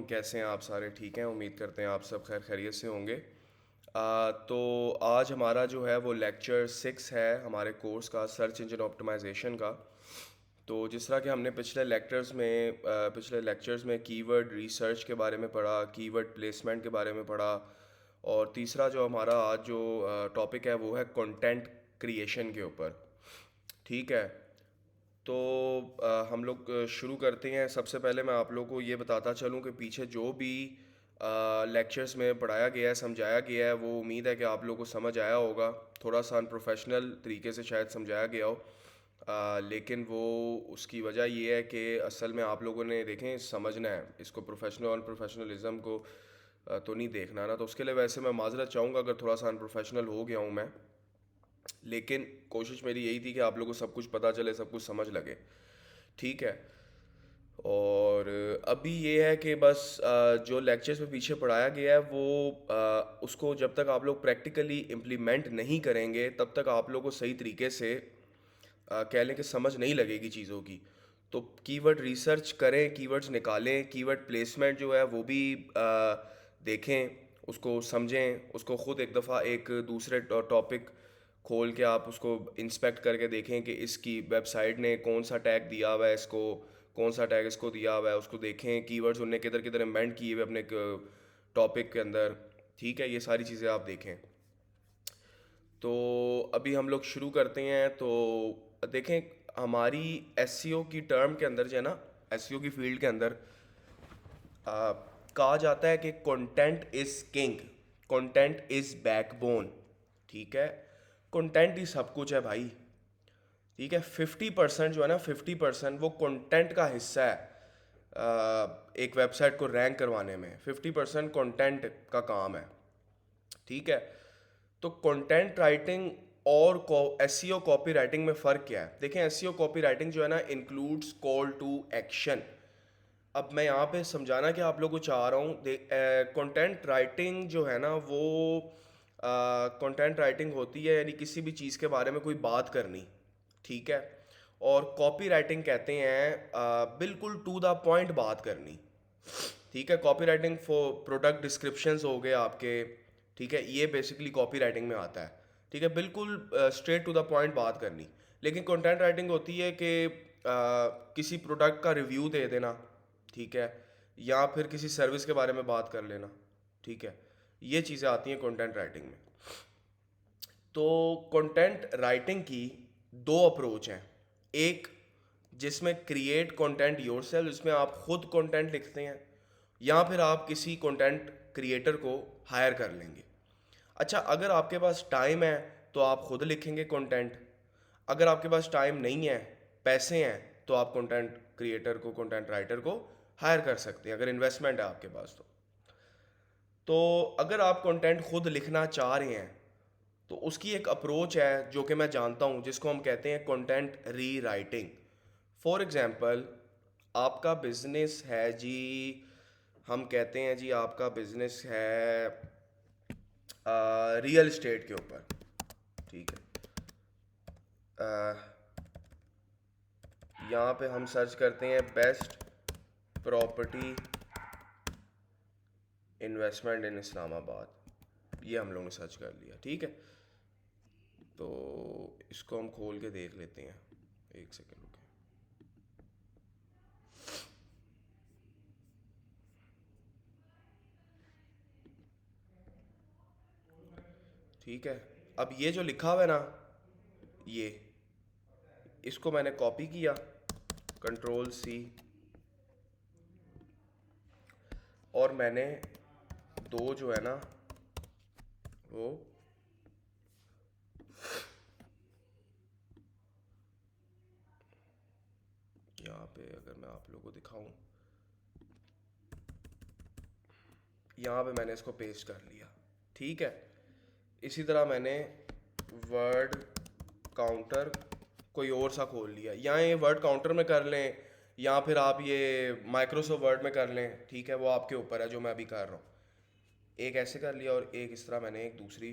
कैसे हैं आप सारे? ठीक हैं, उम्मीद करते हैं आप सब खैर खैरियत से होंगे। तो आज हमारा जो है वो लेक्चर 6 है हमारे कोर्स का, सर्च इंजन ऑप्टिमाइजेशन का। तो जिस तरह कि हमने पिछले लेक्चर्स में कीवर्ड रिसर्च के बारे में पढ़ा, कीवर्ड प्लेसमेंट के बारे में पढ़ा, और तीसरा जो हमारा आज जो टॉपिक है वो है कंटेंट क्रिएशन के ऊपर। ठीक है। तो हम लोग शुरू करते हैं। सबसे पहले मैं आप लोगों को ये बताता चलूं कि पीछे जो भी लेक्चर्स में पढ़ाया गया है, समझाया गया है, वो उम्मीद है कि आप लोगों को समझ आया होगा। थोड़ा सा अनप्रोफेशनल तरीके से शायद समझाया गया हो, लेकिन वो उसकी वजह ये है कि असल में आप लोगों ने देखें समझना है इसको, प्रोफेशनल और प्रोफेशनलिज्म को तो नहीं देखना ना। तो उसके लिए वैसे मैं माजरत चाहूँगा अगर थोड़ा सा अनप्रोफेशनल हो गया हूँ मैं, लेकिन कोशिश मेरी यही थी कि आप लोगों को सब कुछ पता चले, सब कुछ समझ लगे। ठीक है। और अभी ये है कि बस जो लेक्चर्स में पीछे पढ़ाया गया है वो उसको जब तक आप लोग प्रैक्टिकली इम्प्लीमेंट नहीं करेंगे तब तक आप लोग को सही तरीके से कह लें कि समझ नहीं लगेगी चीज़ों की। तो कीवर्ड रिसर्च करें, कीवर्ड्स निकालें, कीवर्ड प्लेसमेंट जो है वो भी देखें, उसको समझें, उसको ख़ुद एक दफ़ा एक दूसरे टॉपिक खोल के आप उसको इंस्पेक्ट करके देखें कि इसकी वेबसाइट ने कौन सा टैग दिया हुआ है इसको, कौन सा टैग इसको दिया हुआ है, उसको देखें कीवर्ड्स उनने किधर किधर एम्बेड किए हुए अपने टॉपिक के अंदर। ठीक है, ये सारी चीज़ें आप देखें। तो अभी हम लोग शुरू करते हैं। तो देखें, हमारी एसईओ की टर्म के अंदर जो है ना, एसईओ की फील्ड के अंदर आ, कहा जाता है कि content is king, content is backbone. ठीक है, कंटेंट ही सब कुछ है भाई। ठीक है, 50% जो है ना, 50% वो कंटेंट का हिस्सा है। एक वेबसाइट को रैंक करवाने में 50% कंटेंट का काम है। ठीक है। तो कंटेंट राइटिंग और एसईओ कॉपी राइटिंग में फ़र्क क्या है? देखें, एसईओ कॉपी राइटिंग जो है ना इंक्लूड्स कॉल टू एक्शन। अब मैं यहाँ पे समझाना कि आप लोगों को चाह रहा हूँ, कंटेंट राइटिंग जो है ना वो कंटेंट राइटिंग होती है यानी किसी भी चीज़ के बारे में कोई बात करनी। ठीक है। और कॉपी राइटिंग कहते हैं बिल्कुल टू द पॉइंट बात करनी। ठीक है, copy writing for product descriptions हो गए आपके। ठीक है, ये बेसिकली कॉपी राइटिंग में आता है। ठीक है, बिल्कुल स्ट्रेट टू द पॉइंट बात करनी। लेकिन कंटेंट राइटिंग होती है कि किसी प्रोडक्ट का रिव्यू दे देना। ठीक है, या फिर किसी सर्विस के बारे में बात कर लेना। ठीक है, ये चीज़ें आती हैं कंटेंट राइटिंग में। तो कंटेंट राइटिंग की दो अप्रोच हैं। एक जिसमें क्रिएट कंटेंट योरसेल्फ, जिसमें आप खुद कंटेंट लिखते हैं, या फिर आप किसी कंटेंट क्रिएटर को हायर कर लेंगे। अच्छा, अगर आपके पास टाइम है तो आप खुद लिखेंगे कंटेंट। अगर आपके पास टाइम नहीं है, पैसे हैं, तो आप कंटेंट क्रिएटर को, कंटेंट राइटर को हायर कर सकते हैं अगर इन्वेस्टमेंट है आपके पास तो अगर आप कंटेंट खुद लिखना चाह रहे हैं तो उसकी एक अप्रोच है जो कि मैं जानता हूँ, जिसको हम कहते हैं कंटेंट री राइटिंग। फॉर एग्जांपल, आपका बिजनेस है जी, हम कहते हैं जी आपका बिजनेस है रियल एस्टेट के ऊपर। ठीक है, यहाँ पे हम सर्च करते हैं बेस्ट प्रॉपर्टी इन्वेस्टमेंट इन इस्लामाबाद। ये हम लोगों ने सर्च कर लिया। ठीक है, तो इसको हम खोल के देख लेते हैं। एक सेकेंड रुके। ठीक है, अब ये जो लिखा हुआ है ना, ये इसको मैंने कॉपी किया, कंट्रोल सी, और मैंने दो जो है ना वो यहाँ पे अगर मैं आप लोगों को दिखाऊं, यहाँ पे मैंने इसको पेस्ट कर लिया। ठीक है, इसी तरह मैंने वर्ड काउंटर कोई और सा खोल लिया, या ये वर्ड काउंटर में कर लें या फिर आप ये माइक्रोसॉफ्ट वर्ड में कर लें। ठीक है, वो आपके ऊपर है, जो मैं अभी कर रहा हूँ। एक ऐसे कर लिया और एक इस तरह मैंने एक दूसरी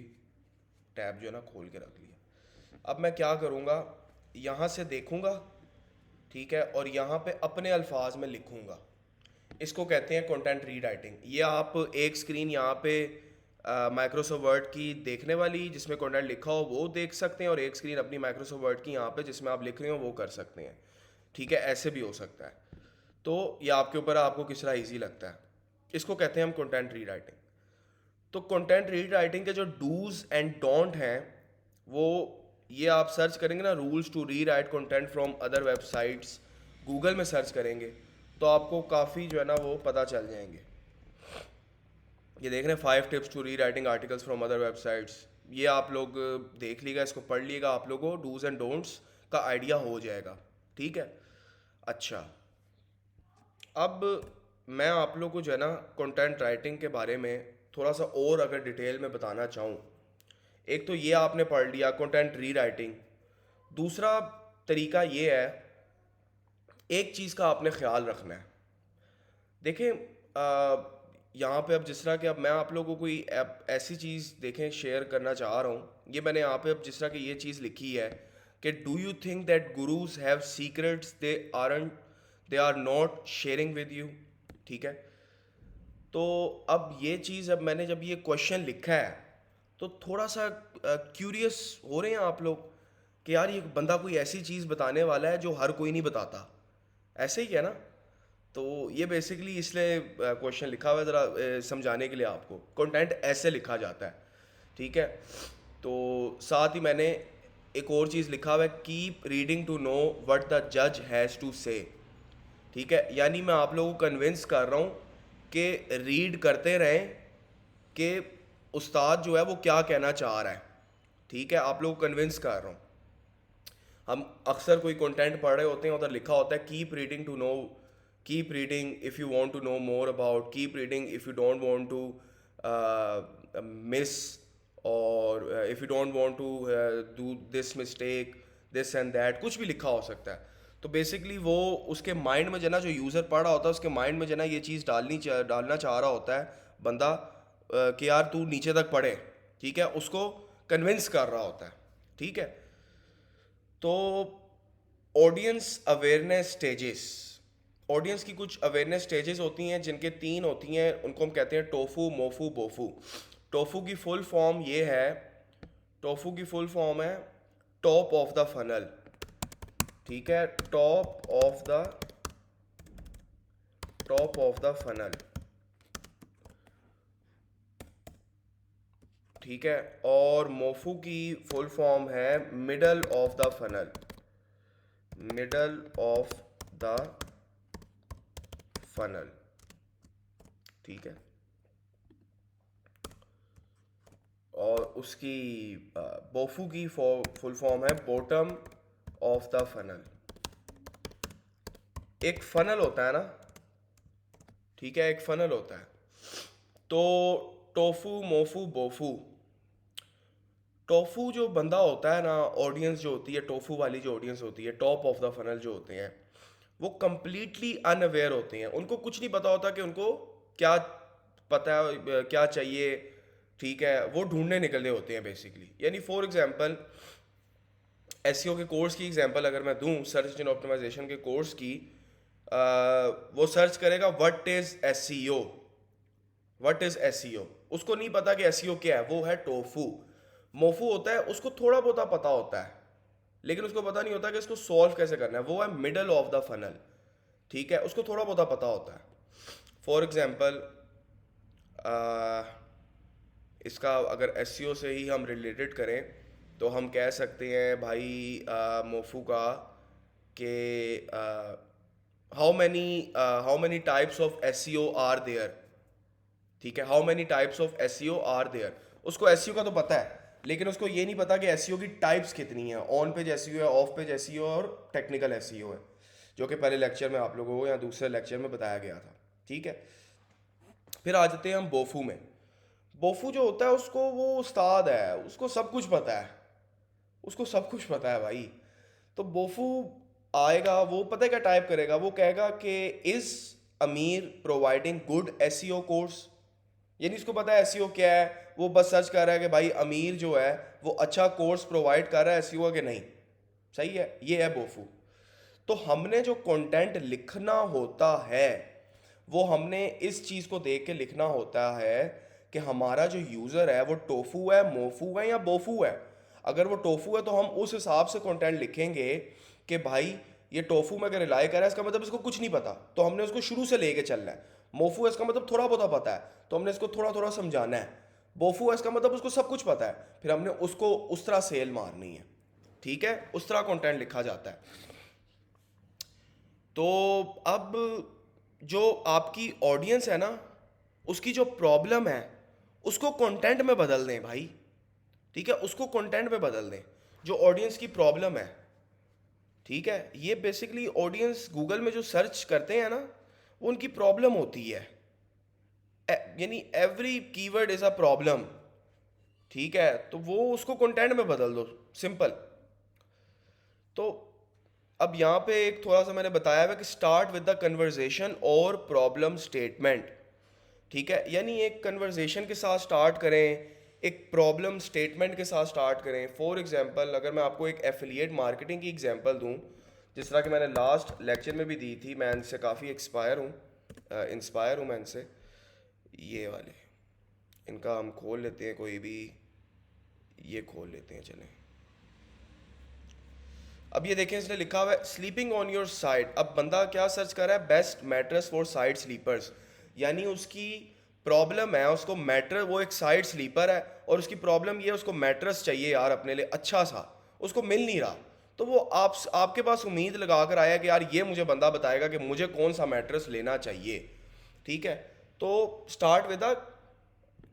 टैब जो है ना खोल के रख लिया। अब मैं क्या करूँगा, यहाँ से देखूँगा, ठीक है, और यहाँ पे अपने अल्फाज में लिखूँगा। इसको कहते हैं कंटेंट रीराइटिंग। ये आप एक स्क्रीन यहाँ पे माइक्रोसॉफ्ट वर्ड की देखने वाली जिसमें कंटेंट लिखा हो वो देख सकते हैं, और एक स्क्रीन अपनी माइक्रोसॉफ्ट वर्ड की यहाँ पे जिसमें आप लिख रहे हो वो कर सकते हैं। ठीक है, ऐसे भी हो सकता है। तो ये आपके ऊपर है, आपको किस तरह ईजी लगता है। इसको कहते हैं हम कंटेंट रीराइटिंग। तो कंटेंट रीराइटिंग के जो डूज एंड डोंट हैं वो, ये आप सर्च करेंगे ना, rules to rewrite content from other websites, Google में सर्च करेंगे तो आपको काफ़ी जो है ना वो पता चल जाएंगे। ये देख रहे हैं 5 tips to rewriting articles from other websites. ये आप लोग देख लीजिएगा, इसको पढ़ लीजिएगा, आप लोगों को डूज एंड डोंट्स का आइडिया हो जाएगा। ठीक है, अच्छा। अब मैं आप लोग को जो है ना कंटेंट राइटिंग के बारे में थोड़ा सा और अगर डिटेल में बताना चाहूँ, एक तो ये आपने पढ़ लिया कंटेंट री राइटिंग। दूसरा तरीका ये है, एक चीज़ का आपने ख्याल रखना है। देखें, यहाँ पे अब जिस तरह कि अब मैं आप लोगों को कोई ऐसी चीज़ देखें शेयर करना चाह रहा हूँ। ये मैंने यहाँ पे अब जिस तरह की ये चीज़ लिखी है कि do you think that gurus have secrets they are not sharing with you. ठीक है, तो अब ये चीज़, अब मैंने जब ये क्वेश्चन लिखा है तो थोड़ा सा क्यूरियस हो रहे हैं आप लोग कि यार ये बंदा कोई ऐसी चीज़ बताने वाला है जो हर कोई नहीं बताता। ऐसे ही है ना। तो ये बेसिकली इसलिए क्वेश्चन लिखा हुआ है ज़रा समझाने के लिए आपको। कंटेंट ऐसे लिखा जाता है। ठीक है, तो साथ ही मैंने एक और चीज़ लिखा हुआ है, keep reading to know what the जज हैज़ टू से। ठीक है, यानी मैं आप लोगों को कन्विंस कर रहा हूँ कि रीड करते रहें कि उस्ताद जो है वो क्या कहना चाह रहा है। ठीक है, आप लोगों को कन्विंस कर रहा हूँ। हम अक्सर कोई कंटेंट पढ़ रहे होते हैं, उधर लिखा होता है keep reading to know, keep reading if you want to know more about, keep reading if you don't want to miss, और if you don't want to do this mistake, this and that, कुछ भी लिखा हो सकता है। तो basically वो उसके माइंड में जो ना, जो यूज़र पढ़ रहा होता है उसके माइंड में जो ना ये चीज़ डालना चाह रहा होता है बंदा, कि यार तू नीचे तक पढ़े। ठीक है, उसको कन्विंस कर रहा होता है। ठीक है, तो ऑडियंस अवेयरनेस स्टेजेस, ऑडियंस की कुछ अवेयरनेस स्टेजेस होती हैं जिनके 3 होती हैं, उनको हम कहते हैं टोफू, मोफू, बोफू। टोफू की फुल फॉर्म ये है, टोफू की फुल फॉर्म है टॉप ऑफ द फनल। ठीक है, टॉप ऑफ द फनल। ठीक है, और मोफू की फुल फॉर्म है middle of the funnel, middle of the funnel. ठीक है, और उसकी बोफू की फुल फॉर्म है बॉटम ऑफ द फनल। एक फनल होता है ना, ठीक है, एक फनल होता है। तो टोफू, मोफू, बोफू, टोफू जो बंदा होता है ना, ऑडियंस जो होती है, टोफू वाली जो ऑडियंस होती है, टॉप ऑफ द फनल जो होते हैं, वो कंप्लीटली अनअवेयर होते हैं। उनको कुछ नहीं पता होता कि उनको क्या पता है, क्या चाहिए। ठीक है, वो ढूंढने निकले होते हैं बेसिकली। यानी फॉर एग्जांपल एसईओ के कोर्स की एग्जांपल अगर मैं दूं, सर्च इंजन ऑप्टिमाइजेशन के कोर्स की, वो सर्च करेगा what is SEO, what is SEO. उसको नहीं पता कि एसईओ क्या है, वो है टोफू। मोफू होता है, उसको थोड़ा बहुत पता होता है लेकिन उसको पता नहीं होता कि इसको सॉल्व कैसे करना है, वो है मिडल ऑफ द फनल। ठीक है, उसको थोड़ा बहुत पता होता है। फॉर एग्जांपल इसका अगर एसईओ से ही हम रिलेटेड करें तो हम कह सकते हैं भाई मोफू का कि how many types of SEO are there. ठीक है, how many types of SEO are there. उसको एसईओ का तो पता है लेकिन उसको ये नहीं पता कि एसईओ की टाइप्स कितनी है। ऑन पेज एसईओ है, ऑफ पेज एसईओ और टेक्निकल एसईओ है, जो कि पहले लेक्चर में आप लोगों को या दूसरे लेक्चर में बताया गया था। ठीक है, फिर आ जाते हैं हम बोफू में। बोफू जो होता है उसको, वो उस्ताद है, उसको सब कुछ पता है, उसको सब कुछ पता है भाई। तो बोफू आएगा, वो पता है क्या टाइप करेगा, वो कहेगा कि इज अमीर प्रोवाइडिंग गुड एसईओ कोर्स। यानी इसको पता है एसईओ क्या है, वो बस सर्च कर रहा है कि भाई अमीर जो है वो अच्छा कोर्स प्रोवाइड कर रहा है एसईओ के नहीं। सही है, ये है बोफू। तो हमने जो कंटेंट लिखना होता है वो हमने इस चीज़ को देख के लिखना होता है कि हमारा जो यूज़र है वो टोफू है, मोफू है या बोफू है। अगर वो टोफू है तो हम उस हिसाब से कंटेंट लिखेंगे कि भाई ये टोफू में अगर रिलाई कर रहा है इसका मतलब इसको कुछ नहीं पता, तो हमने उसको शुरू से लेके चलना है। मोफू है इसका मतलब थोड़ा बहुत पता है, तो हमने इसको थोड़ा थोड़ा समझाना है। बोफू है इसका मतलब उसको सब कुछ पता है, फिर हमने उसको उस तरह सेल मारनी है। ठीक है, उस तरह कंटेंट लिखा जाता है। तो अब जो आपकी ऑडियंस है ना, उसकी जो प्रॉब्लम है उसको कंटेंट में बदल दें भाई। ठीक है, उसको कंटेंट में बदल दें जो ऑडियंस की प्रॉब्लम है। ठीक है, ये बेसिकली ऑडियंस गूगल में जो सर्च करते हैं ना, वो उनकी प्रॉब्लम होती है। यानी every keyword is a problem. ठीक है, तो वो उसको कंटेंट में बदल दो, सिंपल। तो अब यहाँ पे एक थोड़ा सा मैंने बताया हुआ कि स्टार्ट विद द कन्वर्जेशन और प्रॉब्लम स्टेटमेंट। ठीक है, यानी एक कन्वर्जेशन के साथ स्टार्ट करें, एक प्रॉब्लम स्टेटमेंट के साथ स्टार्ट करें। फॉर एग्जांपल, अगर मैं आपको एक एफिलिएट मार्केटिंग की एग्जांपल दूं, जिस तरह कि मैंने लास्ट लेक्चर में भी दी थी, मैं इनसे काफ़ी इंस्पायर हूँ मैं इनसे। ये वाले, इनका हम खोल लेते हैं, कोई भी ये खोल लेते हैं, चलें। अब ये देखें, इसने लिखा हुआ है स्लीपिंग ऑन योर साइड। अब बंदा क्या सर्च कर रहा है? Best mattress for side sleepers. यानी उसकी प्रॉब्लम है, उसको मैट्रेस, वो एक साइड स्लीपर है और उसकी प्रॉब्लम ये है, उसको मैट्रेस चाहिए यार अपने लिए अच्छा सा, उसको मिल नहीं रहा। तो वो आपके पास उम्मीद लगा कर आया कि यार ये मुझे बंदा बताएगा कि मुझे कौन सा मैट्रेस लेना चाहिए। ठीक है, तो स्टार्ट विद द,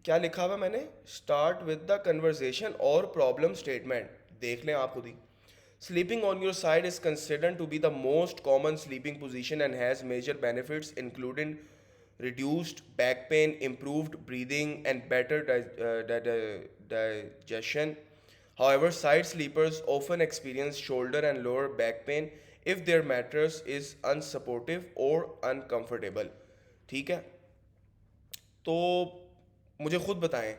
क्या लिखा हुआ मैंने, स्टार्ट विद द कन्वर्जेशन और प्रॉब्लम स्टेटमेंट। देख लें आप खुद ही। Sleeping on your side is considered to be the most common sleeping position and has major benefits including reduced back pain, improved breathing, and better digestion. However, side sleepers often experience shoulder and lower back pain if their mattress is unsupportive or uncomfortable. ठीक है, तो मुझे खुद बताएं,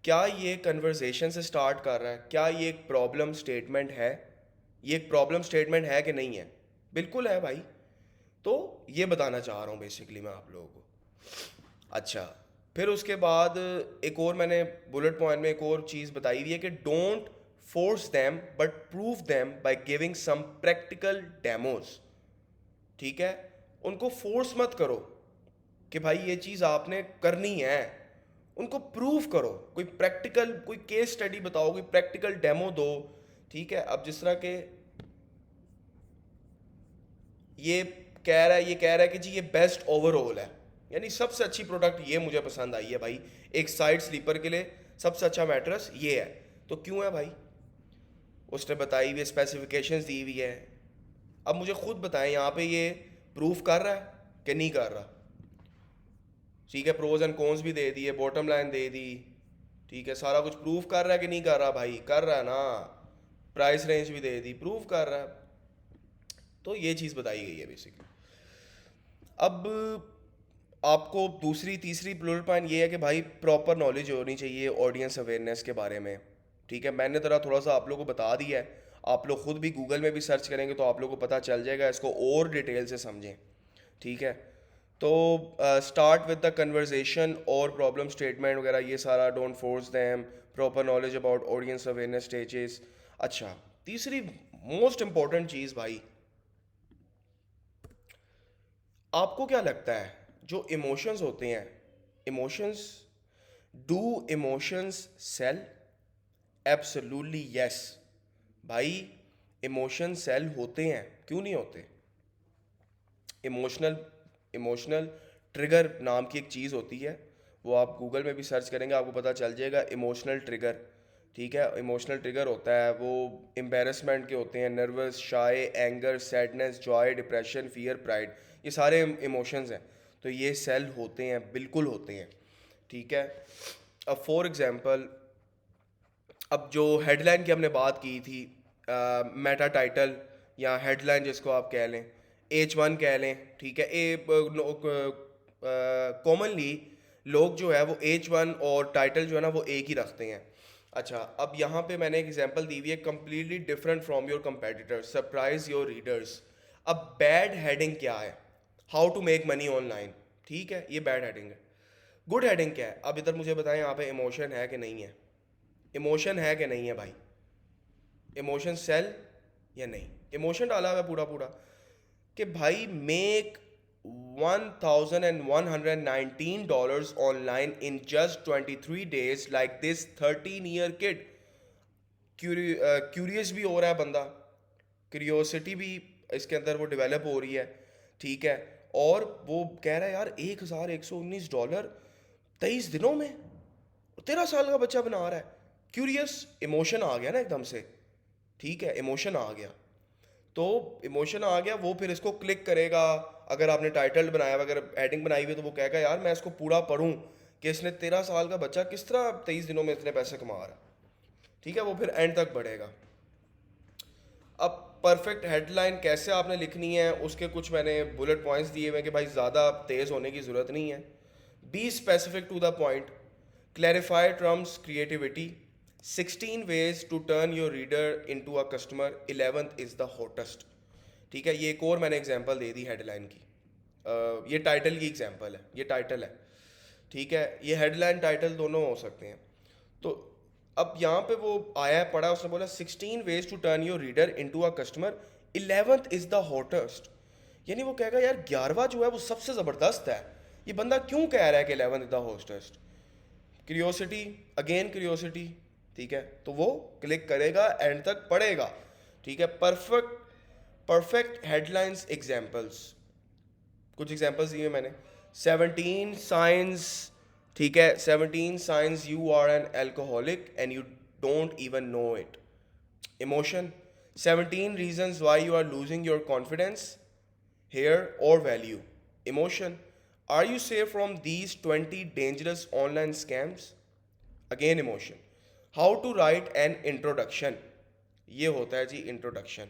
क्या ये conversation से start कर रहा है? क्या ये एक प्रॉब्लम स्टेटमेंट है? ये एक प्रॉब्लम स्टेटमेंट है कि नहीं है? बिल्कुल है भाई। तो ये बताना चाह रहा हूँ बेसिकली मैं आप लोगों को। अच्छा, फिर उसके बाद एक और मैंने बुलेट पॉइंट में एक और चीज़ बताई हुई है कि don't force them but prove them by giving some practical demos. ठीक है, उनको फोर्स मत करो कि भाई ये चीज़ आपने करनी है, उनको प्रूव करो, कोई प्रैक्टिकल, कोई केस स्टडी बताओ, कोई प्रैक्टिकल डेमो दो। ठीक है, अब जिस तरह के ये कह रहा है कि जी ये बेस्ट ओवरऑल है, यानी सबसे अच्छी प्रोडक्ट ये मुझे पसंद आई है भाई, एक साइड स्लीपर के लिए सबसे अच्छा मैट्रेस ये है। तो क्यों है भाई? उसने बताई हुई स्पेसिफिकेशंस दी हुई है। अब मुझे खुद बताएं, यहाँ पे ये प्रूफ कर रहा है कि नहीं कर रहा? ठीक है, प्रोज एंड कॉन्स भी दे दिए, बॉटम लाइन दे दी। ठीक है, सारा कुछ प्रूफ कर रहा है कि नहीं कर रहा? भाई कर रहा है ना। प्राइस रेंज भी दे दी, प्रूफ कर रहा है। तो ये चीज़ बताई गई है बेसिकली। अब आपको दूसरी तीसरी बुलेट पॉइंट ये है कि भाई प्रॉपर नॉलेज होनी चाहिए ऑडियंस अवेयरनेस के बारे में। ठीक है, मैंने ज़रा थोड़ा सा आप लोगों को बता दिया है, आप लोग खुद भी गूगल में भी सर्च करेंगे तो आप लोगों को पता चल जाएगा, इसको और डिटेल से समझें। ठीक है, तो स्टार्ट विद द कन्वर्जेशन और प्रॉब्लम स्टेटमेंट वगैरह ये सारा, don't force them, proper knowledge about audience awareness stages. अच्छा, तीसरी मोस्ट इंपॉर्टेंट चीज़ भाई, आपको क्या लगता है जो इमोशंस होते हैं, emotions, do emotions sell? Absolutely yes भाई, इमोशन सेल होते हैं, क्यों नहीं होते? इमोशनल इमोशनल ट्रिगर नाम की एक चीज़ होती है, वो आप गूगल में भी सर्च करेंगे आपको पता चल जाएगा, इमोशनल ट्रिगर। ठीक है, इमोशनल ट्रिगर होता है वो एम्बेरसमेंट के होते हैं, nervous, shy, anger, sadness, joy, depression, fear, pride, ये सारे इमोशंस हैं। तो ये सेल होते हैं, बिल्कुल होते हैं। ठीक है, अब फॉर एग्जांपल, अब जो हेडलाइन की हमने बात की थी, मेटा टाइटल या हेडलाइन जिसको आप कह लें, H1 कह लें। ठीक है, कॉमनली लोग जो है वो H1 और टाइटल जो है ना वो एक ही रखते हैं। अच्छा, अब यहाँ पे मैंने एक एग्जांपल दी हुई है, completely different from your competitor, surprise your readers. अब बैड हेडिंग क्या है? How to make money online. ठीक है, ये बैड हेडिंग है। गुड हेडिंग क्या है? अब इधर मुझे बताएं यहाँ पे इमोशन है कि नहीं है, इमोशन है कि नहीं है भाई, इमोशन सेल या नहीं, इमोशन डाला हुआ है पूरा पूरा कि भाई make $1,119 online in just 23 days like this 13 year kid। Curious भी हो रहा है बंदा, क्यूरियोसिटी भी इसके अंदर वो डेवलप हो रही है, ठीक है। और वो कह रहा है यार $1,119 23 दिनों में, 13 साल का बच्चा बना रहा है। क्यूरियस, इमोशन आ गया ना एकदम से, ठीक है, इमोशन आ गया। तो इमोशन आ गया, वो फिर इसको क्लिक करेगा। अगर आपने टाइटल बनाया हुआ, अगर हेडिंग बनाई हुई, तो वो कहेगा यार मैं इसको पूरा पढूं कि इसने 13 साल का बच्चा किस तरह 23 दिनों में इतने पैसे कमा रहा है, ठीक है। वो फिर एंड तक बढ़ेगा। अब परफेक्ट हेडलाइन कैसे आपने लिखनी है, उसके कुछ मैंने बुलेट पॉइंट्स दिए हुए हैं कि भाई ज़्यादा तेज़ होने की ज़रूरत नहीं है। Be specific to the point, clarify terms, creativity, 16 ways to turn your reader into a customer, 11th is the hottest. ठीक है, ये एक और मैंने एग्जांपल दे दी हेडलाइन की। ये टाइटल की एग्जांपल है, ये टाइटल है, ठीक है। ये हेडलाइन टाइटल दोनों हो सकते हैं। तो अब यहाँ पे वो आया है, पढ़ा, उसने बोला 16 ways to turn your reader into a customer, 11th is the hottest. यानी वो कहेगा यार 11वां जो है वो सबसे ज़बरदस्त है। ये बंदा क्यों कह रहा है कि 11th is the hottest? Curiosity, again curiosity, ठीक है। तो वो क्लिक करेगा, एंड तक पढ़ेगा, ठीक है। परफेक्ट हेडलाइंस एग्जाम्पल्स, कुछ एग्जाम्पल्स दिए मैंने। 17 साइंस, ठीक है, 17 signs you are an alcoholic and you don't even know it, emotion. 17 reasons why you are losing your confidence here और value, emotion. Are you safe from these 20 dangerous online scams, again emotion. How to write an introduction, ये होता है जी introduction,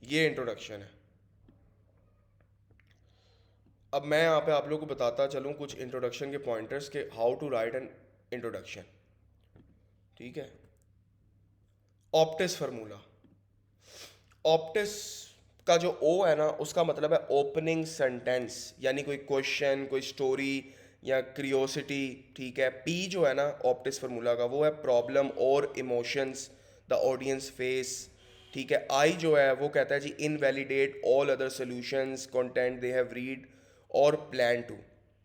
ये introduction है। अब मैं यहाँ पे आप लोगों को बताता चलूँ कुछ इंट्रोडक्शन के पॉइंटर्स के, how to write an introduction, ठीक है। ऑप्टिस फार्मूला, ऑप्टिस का जो ओ है ना, उसका मतलब है ओपनिंग सेंटेंस, यानी कोई क्वेश्चन, कोई स्टोरी या क्रियोसिटी, ठीक है। पी जो है ना ऑप्टिस फार्मूला का, वो है प्रॉब्लम और इमोशंस द ऑडियंस फेस, ठीक है। आई जो है वो कहता है जी invalidate all other solutions content they have read और प्लान टू,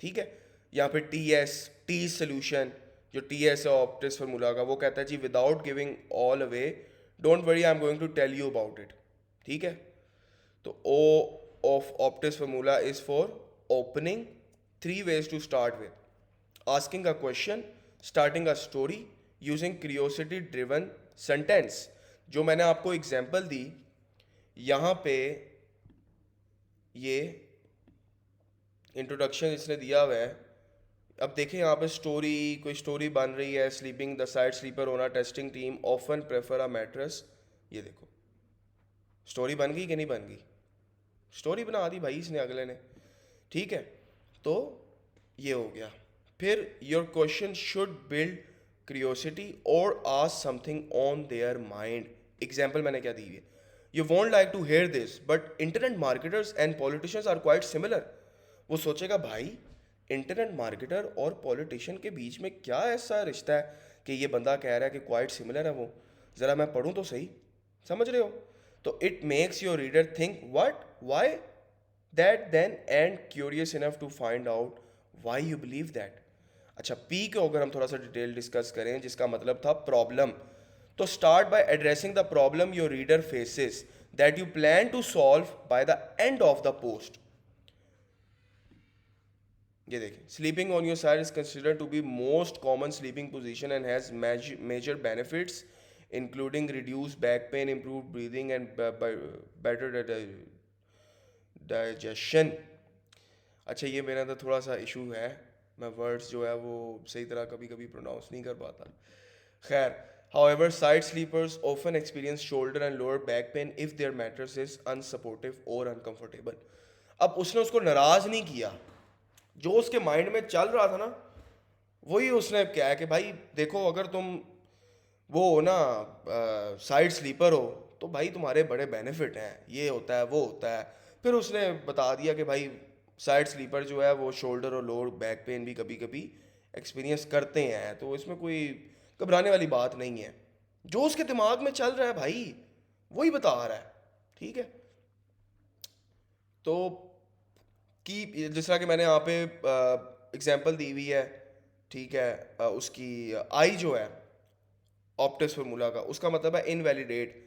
ठीक है। या फिर टी एस, टी सोल्यूशन, जो टी एस है ऑप्टिस फार्मूला का, वो कहता है जी without giving all away, don't worry I am going to tell you about it, ठीक है। तो O of OPTIS formula is for opening, 3 ways to start with, asking a question, starting a story, using curiosity driven sentence। जो मैंने आपको example दी यहाँ पे, ये introduction इसने दिया हुआ है। अब देखें यहाँ पे स्टोरी, कोई स्टोरी बन रही है, स्लीपिंग द साइड स्लीपर होना, टेस्टिंग टीम ऑफन प्रेफर अ मैट्रेस। ये देखो स्टोरी बन गई कि नहीं बन गई? स्टोरी बना दी भाई इसने, अगले ने, ठीक है। तो ये हो गया। फिर your question should build curiosity और ask something on their mind. Example मैंने क्या दी है, you won't like to hear this but internet marketers and politicians are quite similar. वो सोचेगा भाई इंटरनेट मार्केटर और पॉलिटिशियन के बीच में क्या ऐसा रिश्ता है कि ये बंदा कह रहा है कि क्वाइट सिमिलर है वो, ज़रा मैं पढ़ूँ तो सही, समझ रहे हो? तो it makes your reader think what, why, that, then, and curious enough to find out why you believe that. अच्छा, पी को अगर हम थोड़ा सा डिटेल डिस्कस करें, जिसका मतलब था प्रॉब्लम, तो start by addressing the problem your reader faces that you plan to solve by the end of the post. ये देखें, sleeping on your side is considered to be most common sleeping position and has major benefits including reduce back pain, improve breathing and better digestion. अच्छा, ये मेरा तो थोड़ा सा issue है, मैं वर्ड्स जो है वो सही तरह कभी कभी प्रोनाउंस नहीं कर पाता। खैर, however side sleepers often experience shoulder and lower back pain if their mattress is unsupportive or uncomfortable। अब उसने उसको नाराज़ नहीं किया, जो उसके माइंड में चल रहा था ना, वही उसने क्या है कि भाई देखो, अगर तुम वो हो ना साइड स्लीपर हो, तो भाई तुम्हारे बड़े बेनिफिट हैं, ये होता है वो होता है। फिर उसने बता दिया कि भाई साइड स्लीपर जो है वो शोल्डर और लोअर बैक पेन भी कभी कभी एक्सपीरियंस करते हैं, तो इसमें कोई घबराने वाली बात नहीं है। जो उसके दिमाग में चल रहा है भाई वही बता रहा है, ठीक है। तो कि जिस तरह कि मैंने यहाँ पे एग्जांपल दी हुई है, ठीक है, उसकी आई जो है ऑप्टिस फार्मूला का, उसका मतलब है इनवैलिडेट।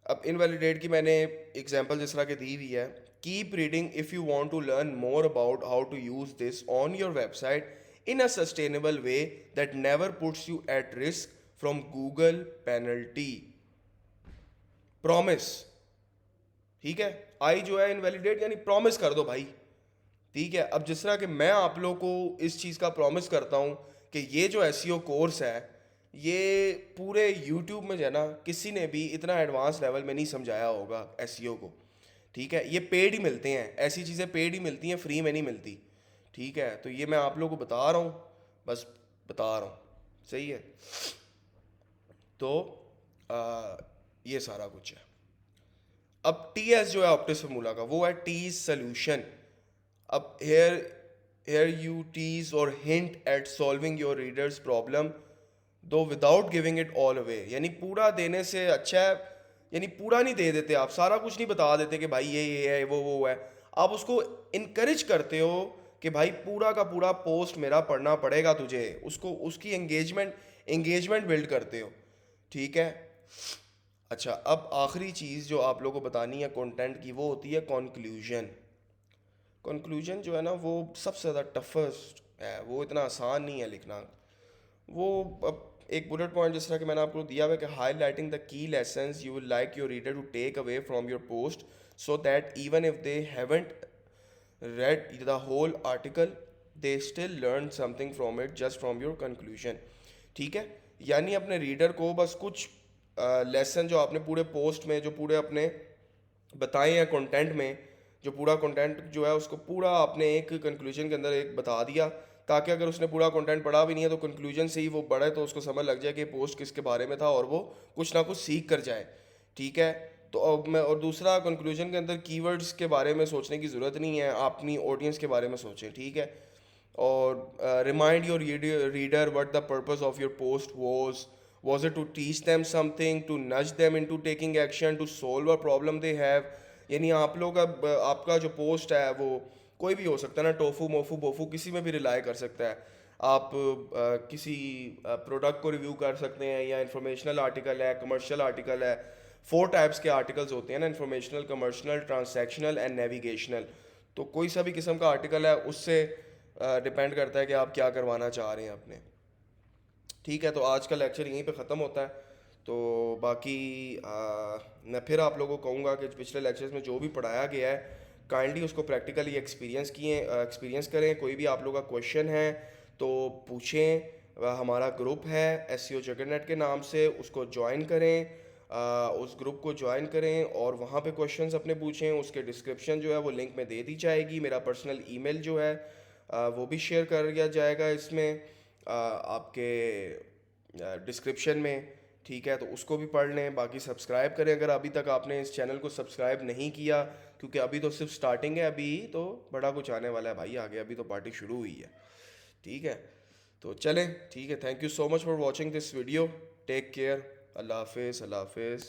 अब इनवैलिडेट की मैंने एग्जांपल जिस तरह की दी हुई है, keep reading if you want to learn more about how to use this on your website in a sustainable way that never puts you at risk from Google penalty, promise. ठीक है, आई जो है इनवैलिडेट यानी promise कर दो भाई, ठीक है। अब जिस तरह कि मैं आप लोगों को इस चीज़ का प्रॉमिस करता हूँ कि ये जो एसईओ कोर्स है ये पूरे यूट्यूब में जो है ना किसी ने भी इतना एडवांस लेवल में नहीं समझाया होगा एसईओ को, ठीक है। ये पेड ही मिलते हैं, ऐसी चीज़ें पेड ही मिलती हैं, फ्री में नहीं मिलती, ठीक है। तो ये मैं आप लोगों को बता रहा हूँ, बस बता रहा हूँ, सही है। तो आ, ये सारा कुछ है। अब टी एस जो है ऑप्टिस फार्मूला का, वो है टीज सोल्यूशन। अब हेयर यू टीज और hint at solving your readers problem दो without giving it all away, यानी पूरा देने से अच्छा है, यानी पूरा नहीं दे देते आप, सारा कुछ नहीं बता देते कि भाई ये है वो है। आप उसको इनकरेज करते हो कि भाई पूरा का पूरा पोस्ट मेरा पढ़ना पड़ेगा तुझे, उसको उसकी एंगेजमेंट बिल्ड करते हो, ठीक है। अच्छा, अब आखिरी चीज़ जो आप लोगों को बतानी है कंटेंट की, वो होती है कंक्लूजन। कंक्लूजन जो है ना वो सबसे ज़्यादा टफेस्ट है, वो इतना आसान नहीं है लिखना। वो अब एक बुलेट पॉइंट जिस तरह कि मैंने आपको दिया हुआ है कि highlighting the key lessons you will like your reader to take away from your post so that even if they haven't read the whole article they still learn something from it just from your conclusion, ठीक है। यानी अपने reader को बस कुछ lesson जो आपने पूरे पोस्ट में जो पूरे अपने बताए हैं कंटेंट में, जो पूरा कंटेंट जो है उसको पूरा आपने एक कंक्लूजन के अंदर एक बता दिया, ताकि अगर उसने पूरा कंटेंट पढ़ा भी नहीं है तो कंक्लूजन से ही वो पढ़े तो उसको समझ लग जाए कि पोस्ट किसके बारे में था और वो कुछ ना कुछ सीख कर जाए, ठीक है। तो अब मैं और दूसरा कंक्लूजन के अंदर कीवर्ड्स के बारे में सोचने की ज़रूरत नहीं है, आप अपनी ऑडियंस के बारे में सोचें, ठीक है। और remind your reader what the purpose of your post was it to teach them something, to nudge them into taking action, to solve a problem they have। यानी आप लोग अब आपका जो पोस्ट है वो कोई भी हो सकता है ना, टोफू मोफू बोफू किसी में भी रिलाई कर सकता है। आप किसी प्रोडक्ट को रिव्यू कर सकते हैं, या इंफॉर्मेशनल आर्टिकल है, कमर्शियल आर्टिकल है। 4 टाइप्स के आर्टिकल्स होते हैं ना, informational, commercial, transactional and navigational. तो कोई सा भी किस्म का आर्टिकल है उससे डिपेंड करता है कि आप क्या करवाना चाह रहे हैं अपने, ठीक है। तो आज का लेक्चर यहीं पे ख़त्म होता है। तो बाकी मैं फिर आप लोगों को कहूँगा कि पिछले लेक्चर्स में जो भी पढ़ाया गया है काइंडली उसको प्रैक्टिकली एक्सपीरियंस करें। कोई भी आप लोगों का क्वेश्चन है तो पूछें। हमारा ग्रुप है एसईओ जगरनेट के नाम से, उसको ज्वाइन करें, उस ग्रुप को ज्वाइन करें और वहाँ पे क्वेश्चंस अपने पूछें। उसके डिस्क्रिप्शन जो है वो लिंक में दे दी जाएगी। मेरा पर्सनल ईमेल जो है वो भी शेयर कर दिया जाएगा इसमें आपके डिस्क्रिप्शन में, ठीक है। तो उसको भी पढ़ लें। बाकी सब्सक्राइब करें अगर अभी तक आपने इस चैनल को सब्सक्राइब नहीं किया, क्योंकि अभी तो सिर्फ स्टार्टिंग है, अभी तो बड़ा कुछ आने वाला है भाई आगे, अभी तो पार्टी शुरू हुई है, ठीक है। तो चलें, ठीक है। Thank you so much for watching this video. Take care. अल्लाह हाफिज़, अल्लाह हाफिज़।